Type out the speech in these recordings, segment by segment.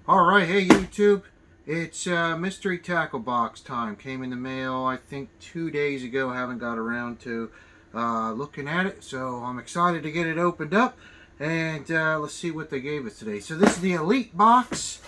Alright, hey YouTube, it's mystery tackle box time. Came in the mail I think 2 days ago. Haven't got around to looking at it, so I'm excited to get it opened up and let's see what they gave us today. So this is the Elite box.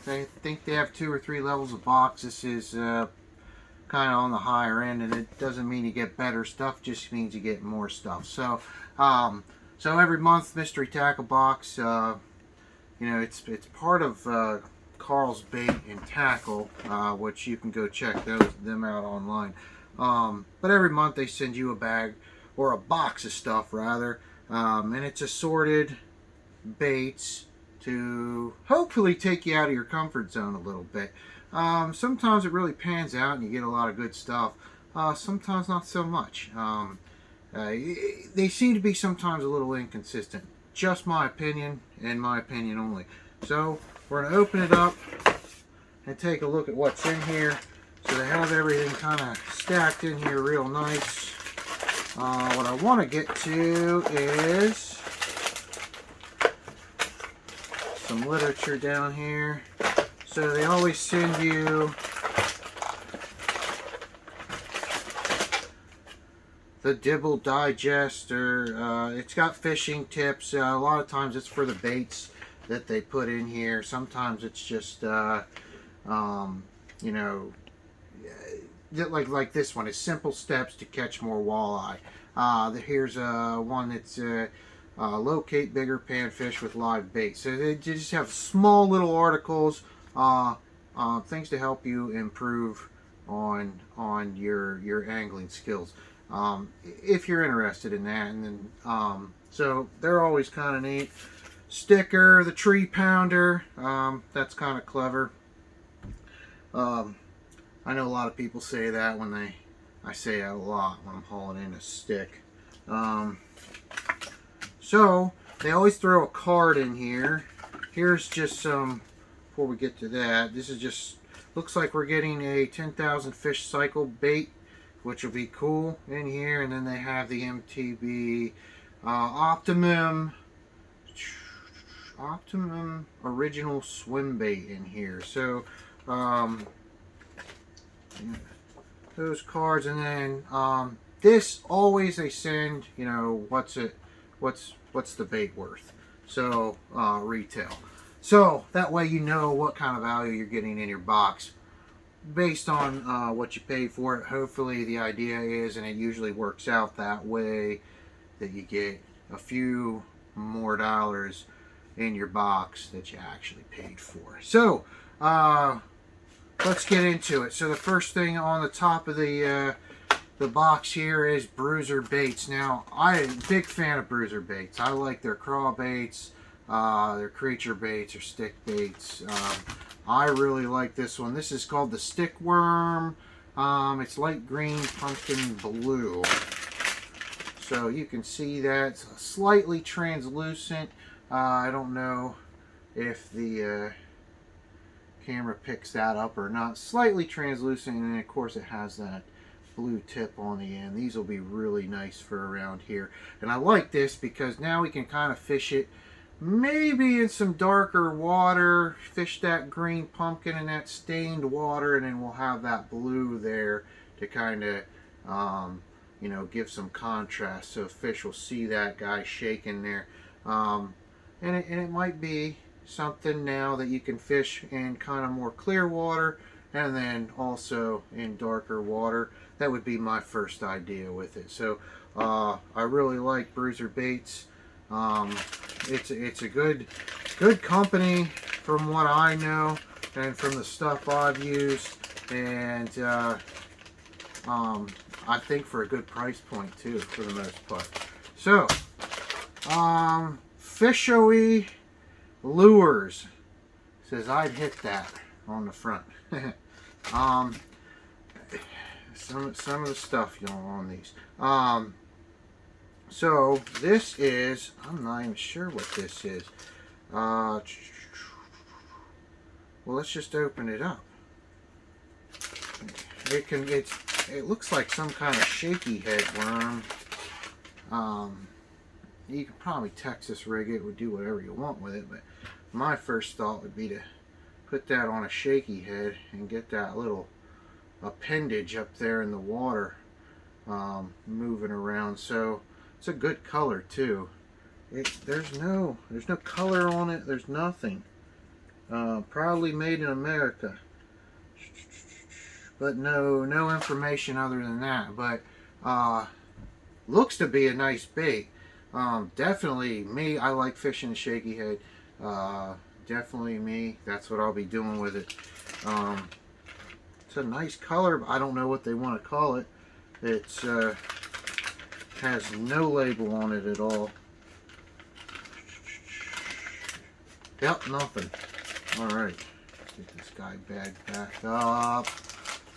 They think they have 2 or 3 levels of box. This is kind of on the higher end, and it doesn't mean you get better stuff, just means you get more stuff. So so every month mystery tackle box, you know, it's part of Carl's Bait and Tackle, which you can go check them out online. But every month they send you a bag, or a box of stuff rather, and it's assorted baits to hopefully take you out of your comfort zone a little bit. Sometimes it really pans out and you get a lot of good stuff. Sometimes not so much. They seem to be sometimes a little inconsistent. Just my opinion, and my opinion only. So we're going to open it up and take a look at what's in here. So they have everything kind of stacked in here real nice. What I want to get to is some literature down here. So they always send you the Dibble Digest, or it's got fishing tips. A lot of times it's for the baits that they put in here. Sometimes it's just you know, like this one is simple steps to catch more walleye. Here's one that's locate bigger panfish with live bait. So they just have small little articles, things to help you improve on your angling skills. If you're interested in that. And then so they're always kind of neat. Sticker, the tree pounder, that's kind of clever. I know a lot of people say that when I say that a lot when I'm hauling in a stick. So they always throw a card in here. Here's just some, before we get to that, this is just, looks like we're getting a 10,000 fish cycle bait, which will be cool in here. And then they have the MTB Optimum original swim bait in here. So those cards, and then this always they send, you know, what's the bait worth. So retail. So that way you know what kind of value you're getting in your box based on what you paid for it. Hopefully the idea is, and it usually works out that way, that you get a few more dollars in your box that you actually paid for. So let's get into it. So the first thing on the top of the box here is Bruiser Baits. Now, I'm a big fan of Bruiser Baits. I like their craw baits, their creature baits, or stick baits. I really like this one. This is called the Stick Worm. It's light green, pumpkin blue. So you can see that it's slightly translucent. I don't know if the camera picks that up or not. Slightly translucent, and of course it has that blue tip on the end. These will be really nice for around here. And I like this because now we can kind of fish it maybe in some darker water, fish that green pumpkin in that stained water, and then we'll have that blue there to kind of you know, give some contrast, so fish will see that guy shaking there. And it might be something now that you can fish in kind of more clear water, and then also in darker water. That would be my first idea with it. So I really like Bruiser Baits. It's a good company from what I know and from the stuff I've used, and I think for a good price point too, for the most part. So Fishoey Lures says I'd hit that on the front. Some of the stuff, you know, on these. So this is, I'm not even sure what this is. Well, let's just open it up. It looks like some kind of shaky head worm. You could probably Texas rig it, or do whatever you want with it, but my first thought would be to put that on a shaky head and get that little appendage up there in the water moving around. So it's a good color too. There's no color on it. There's nothing. Proudly made in America. But no information other than that. But looks to be a nice bait. Definitely me. I like fishing a shaky head. Definitely me. That's what I'll be doing with it. It's a nice color, but I don't know what they want to call it. It's has no label on it at all. Yep, nothing. Alright, get this guy bagged back up.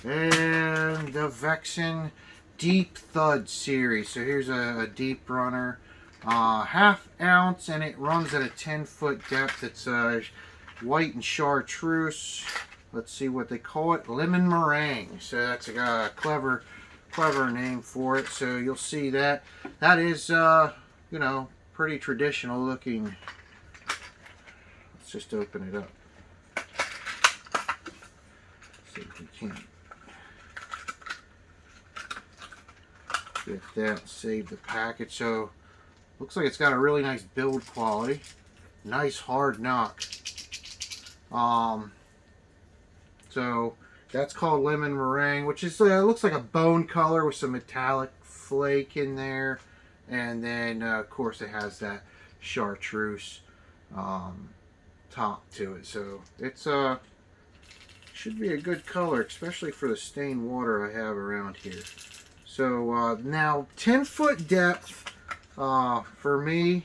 And the Vexen Deep Thud series. So here's a deep runner. ½ ounce, and it runs at a 10-foot depth. It's white and chartreuse. Let's see what they call it. Lemon meringue. So that's a clever name for it. So you'll see that. That is, you know, pretty traditional looking. Let's just open it up. See if we can get that. Save the package. So looks like it's got a really nice build quality. Nice hard knock. So that's called lemon meringue, which is looks like a bone color with some metallic flake in there, and then of course it has that chartreuse top to it. So it's should be a good color, especially for the stained water I have around here. So now 10-foot depth for me.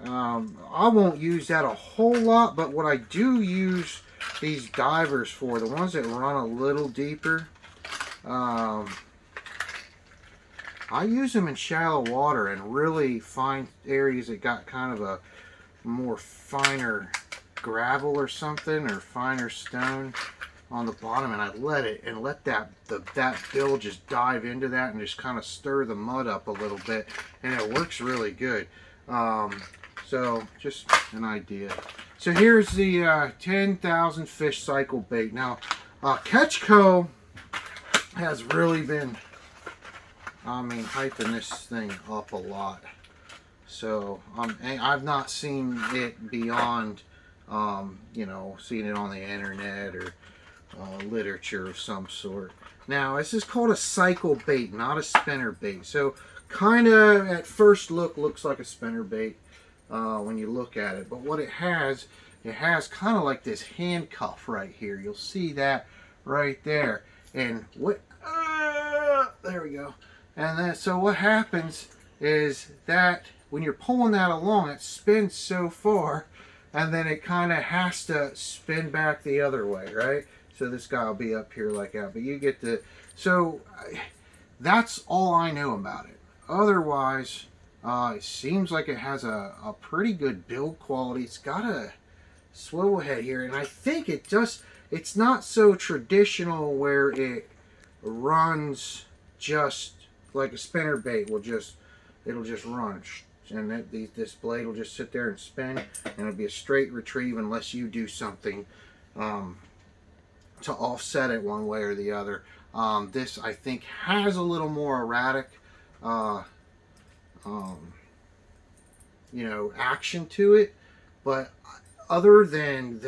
I won't use that a whole lot, but what I do use these divers for, the ones that run a little deeper, I use them in shallow water and really find areas that got kind of a more finer gravel or something, or finer stone on the bottom, and I let that bill just dive into that and just kind of stir the mud up a little bit, and it works really good. So just an idea. So here's the 10,000 fish cycle bait. Now Catch Co has really been, I mean, hyping this thing up a lot. So I've not seen it beyond you know, seeing it on the internet or literature of some sort. Now this is called a cycle bait, not a spinner bait. So kind of at first look looks like a spinner bait when you look at it, but what it has kind of like this handcuff right here. You'll see that right there, and what there we go. And then so what happens is that when you're pulling that along, it spins so far, and then it kind of has to spin back the other way, right? So this guy will be up here like that, but you get the, so that's all I know about it. Otherwise, it seems like it has a pretty good build quality. It's got a swivel head here, and I think it's not so traditional where it runs just like a spinner bait will just, it'll just run, and this blade will just sit there and spin, and it'll be a straight retrieve unless you do something to offset it one way or the other. This I think has a little more erratic you know, action to it, but other than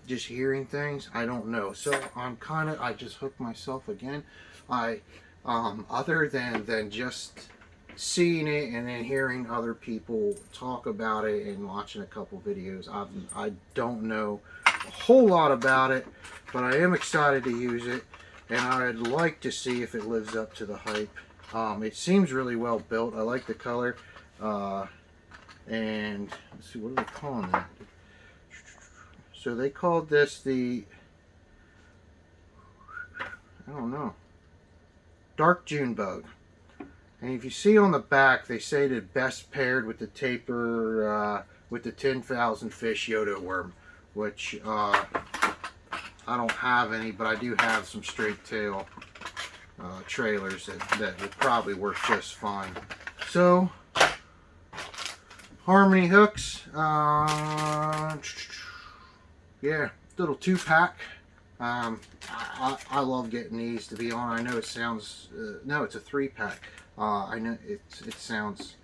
just hearing things, I don't know. So I just hooked myself again. Other than just seeing it and then hearing other people talk about it and watching a couple videos, I don't know a whole lot about it, but I am excited to use it, and I'd like to see if it lives up to the hype. It seems really well built. I like the color. And let's see, what are they calling that? So they called this the, I don't know, Dark June Bug. And if you see on the back, they say that best paired with the taper, with the 10,000 fish Yodo worm, which I don't have any, but I do have some straight tail trailers that would probably work just fine. So Harmony hooks. Yeah, little 2-pack. I love getting these, to be honest. I know it sounds no, it's a 3-pack. I know it sounds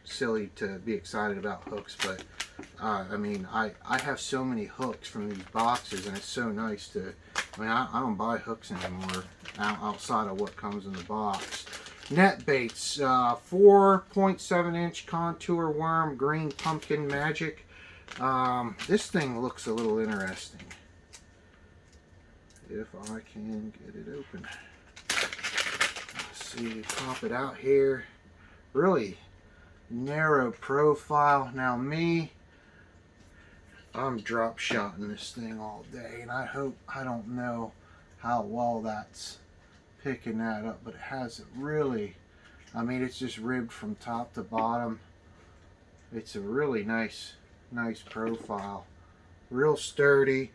silly to be excited about hooks, but I mean, I have so many hooks from these boxes, and it's so nice to, I mean, I don't buy hooks anymore outside of what comes in the box. Net baits, 4.7-inch contour worm, green pumpkin magic. This thing looks a little interesting. If I can get it open. Let's see, pop it out here. Really narrow profile. Now me, I'm drop shotting this thing all day, and I don't know how well that's picking that up, but it hasn't really. I mean, it's just ribbed from top to bottom. It's a really nice profile, real sturdy.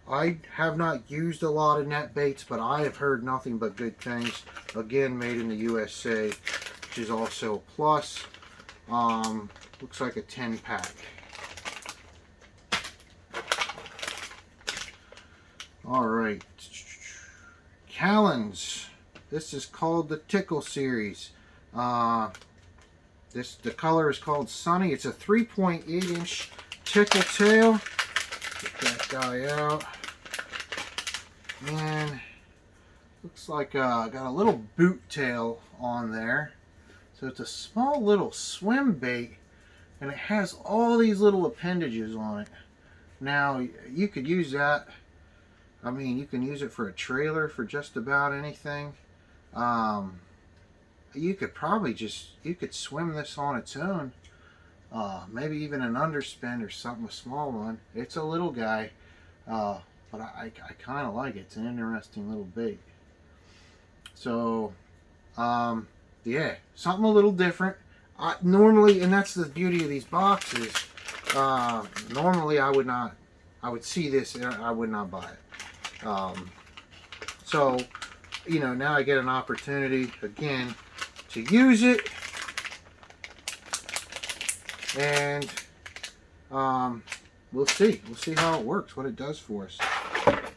I have not used a lot of net baits, but I have heard nothing but good things. Again, made in the USA, which is also a plus. Looks like a 10-pack. All right, Callan's. This is called the Tickle series. The color is called Sunny. It's a 3.8-inch tickle tail. Get that guy out. And looks like got a little boot tail on there. So it's a small little swim bait, and it has all these little appendages on it. Now, you could use that. I mean, you can use it for a trailer for just about anything. You could probably you could swim this on its own. Maybe even an underspin or something, a small one. It's a little guy, but I kind of like it. It's an interesting little bait. So, yeah, something a little different. Normally, and that's the beauty of these boxes, normally I would see this and I would not buy it. So, you know, now I get an opportunity, again, to use it. And we'll see how it works, what it does for us.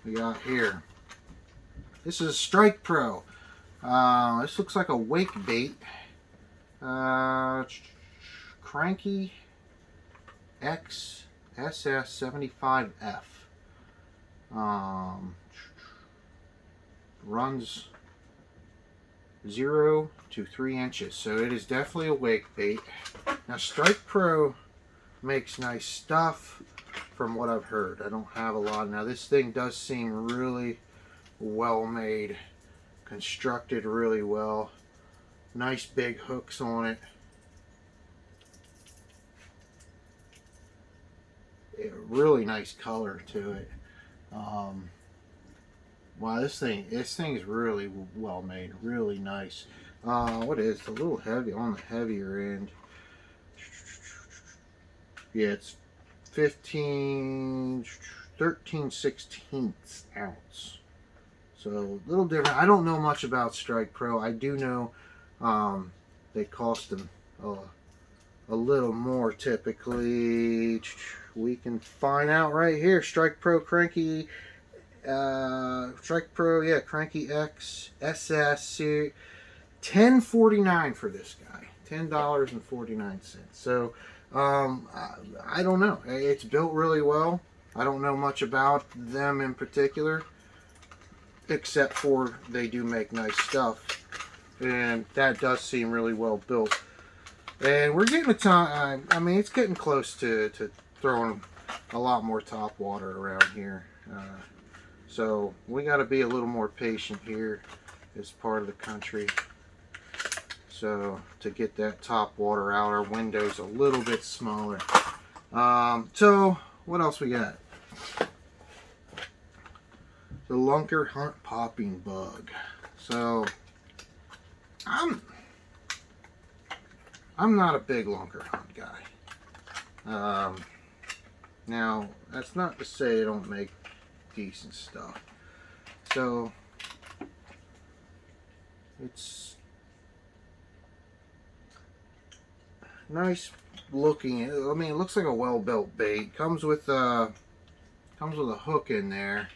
We got here, this is a Strike Pro. This looks like a wake bait. Cranky X SS75F. Runs 0 to 3 inches, so it is definitely a wake bait. Now, Strike Pro makes nice stuff from what I've heard. I don't have a lot. Now, this thing does seem really well made, constructed really well. Nice big hooks on it. Really nice color to it. Wow, this thing is really well made, really nice. What is it? A little heavy, on the heavier end. Yeah, it's 13/16 ounce. So a little different. I don't know much about Strike Pro. I do know they cost them a little more typically. We can find out right here. Strike Pro Cranky. Strike Pro, yeah, Cranky X SS, $10.49 for this guy, $10.49. So I don't know. It's built really well. I don't know much about them in particular, except for they do make nice stuff, and that does seem really well built. And we're getting a time. I mean, it's getting close to throwing a lot more top water around here. So we got to be a little more patient here as part of the country. So to get that top water out, our window's a little bit smaller. So what else we got? The Lunker Hunt Popping Bug. So I'm not a big Lunker Hunt guy. Now that's not to say they don't make decent stuff. So it's nice looking, I mean, it looks like a well-built bait. Comes with a hook in there,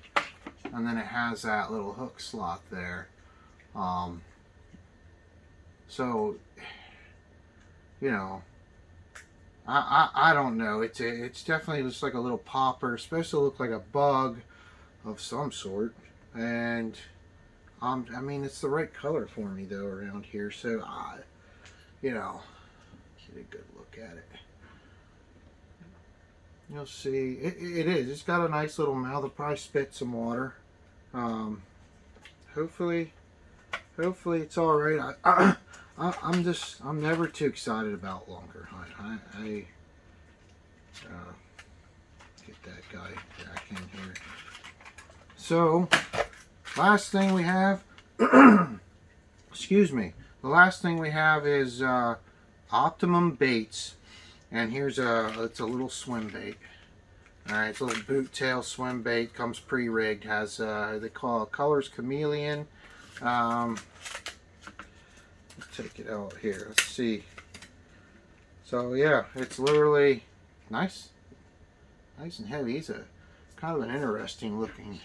and then it has that little hook slot there. So, you know, I don't know. It's definitely looks like a little popper, especially look like a bug of some sort. And I mean, it's the right color for me though around here. So you know, get a good look at it. You'll see it is. It's got a nice little mouth. It'll probably spit some water. Hopefully it's all right. I'm never too excited about Lunker hunt. I get that guy back in here. So, last thing we have, excuse me. The last thing we have is Optimum baits, and here's it's a little swim bait. All right, it's a little boot tail swim bait. Comes pre-rigged. Has they call it colors chameleon. Let's take it out here. Let's see. So yeah, it's literally nice and heavy. He's a kind of an interesting looking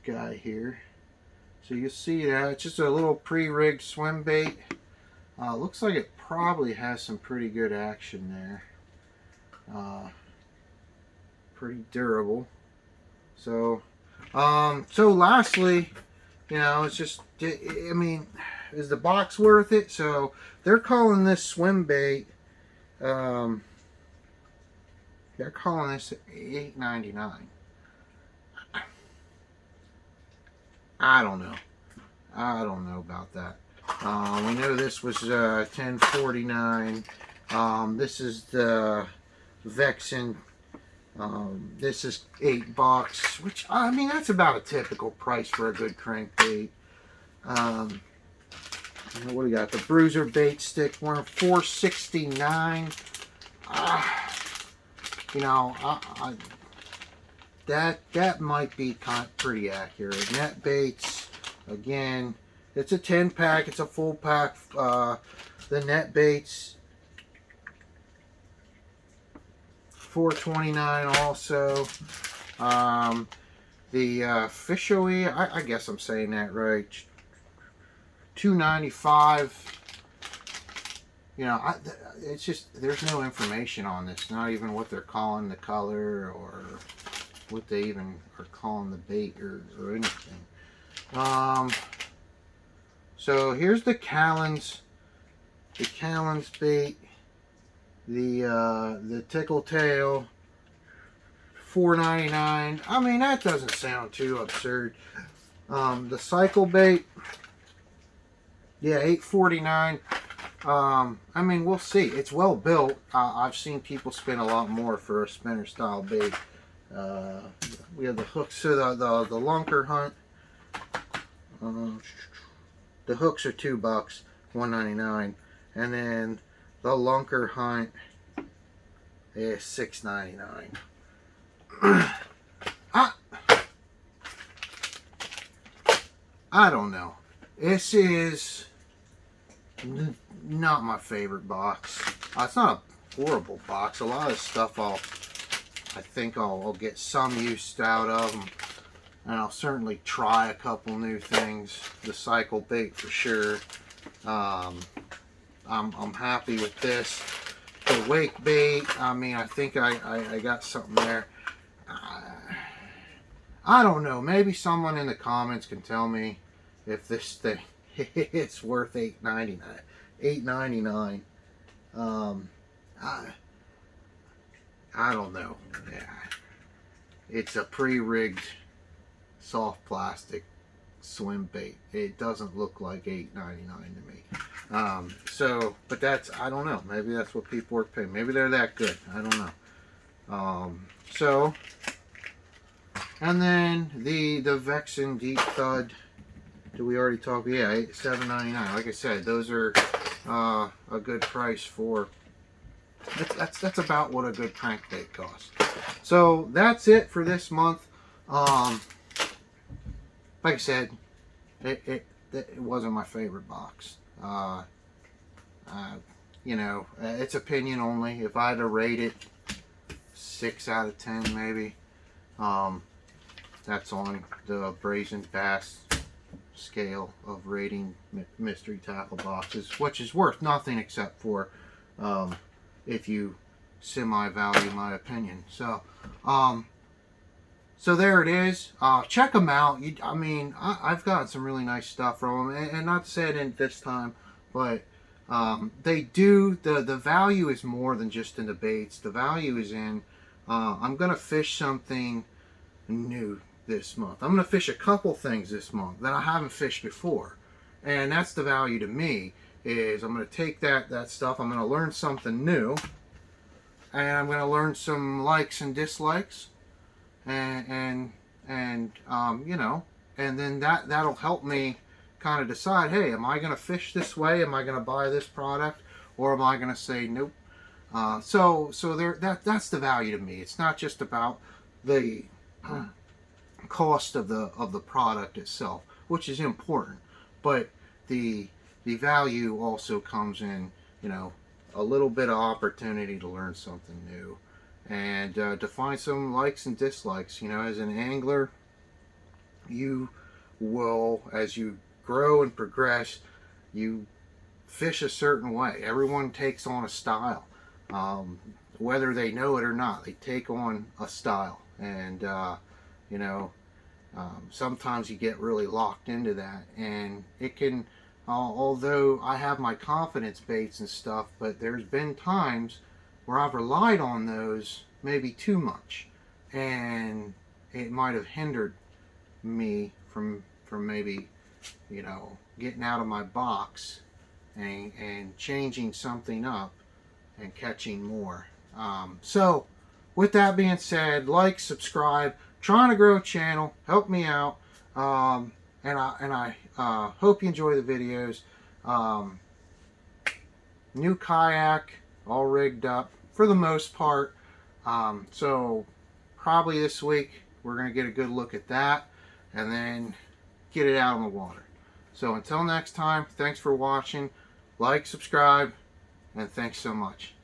guy here. So you see that it's just a little pre-rigged swim bait. Looks like it probably has some pretty good action there. Pretty durable. So so lastly, you know, it's just, I mean, is the box worth it? So they're calling this swim bait, they're calling this $8.99. I don't know about that. We know this was $10.49. This is the Vexen. This is $8, which I mean that's about a typical price for a good crankbait. What do we got? The Bruiser bait stick. We're $4.69. You know, that might be pretty accurate. Net baits, again, it's a 10-pack. It's a full pack. The net baits, $4.29 also. The Fishoey, I guess I'm saying that right, $2.95. You know, it's just, there's no information on this. Not even what they're calling the color or what they even are calling the bait or anything. So here's the Callan's bait. The Tickle tail, $4.99. I mean, that doesn't sound too absurd. The cycle bait, yeah, $8.49. I mean, we'll see. It's well built. I've seen people spend a lot more for a spinner style bait. We have the hooks. So the Lunker hunt. The hooks are $2, $1.99, and then the Lunker hunt is $6.99. I don't know. This is not my favorite box. It's not a horrible box. A lot of stuff I think I'll get some use out of them, and I'll certainly try a couple new things. The cycle bait for sure. I'm happy with this. The wake bait, I mean, I think I got something there. I don't know. Maybe someone in the comments can tell me if this thing is worth $8.99. I don't know. Yeah. It's a pre-rigged soft plastic swim bait. It doesn't look like $8.99 to me. So, but that's, I don't know. Maybe that's what people are paying. Maybe they're that good. I don't know. So, and then the Vexen Deep Thud. Did we already talk? Yeah, $7.99. Like I said, those are a good price for. That's about what a good crankbait costs. So that's it for this month. Like I said, it wasn't my favorite box. you know, it's opinion only. If I had to rate it 6 out of 10 maybe, that's on the Brazen Bass scale of rating mystery tackle boxes, which is worth nothing except for if you semi-value my opinion. So so there it is. Check them out. I mean, I've gotten some really nice stuff from them, and not to say I didn't this time, but they do, the value is more than just in the baits. The value is in, I'm going to fish something new this month. I'm going to fish a couple things this month that I haven't fished before. And that's the value to me, is I'm going to take that stuff, I'm going to learn something new, and I'm going to learn some likes and dislikes, and you know, and then that'll help me kind of decide, hey, am I going to fish this way? Am I going to buy this product? Or am I going to say nope? So that's the value to me. It's not just about the cost of the product itself, which is important, but the value also comes in, you know, a little bit of opportunity to learn something new, and to find some likes and dislikes. You know, as an angler, you will, as you grow and progress, you fish a certain way. Everyone takes on a style, whether they know it or not. They take on a style, and you know, sometimes you get really locked into that, and it can, although I have my confidence baits and stuff, but there's been times where I've relied on those maybe too much, and it might have hindered me from maybe, you know, getting out of my box and changing something up and catching more. So with that being said, like, subscribe, trying to grow a channel, help me out, and I hope you enjoy the videos. New kayak, all rigged up for the most part, so probably this week we're going to get a good look at that, and then get it out on the water. So until next time, thanks for watching. Like, subscribe, and thanks so much.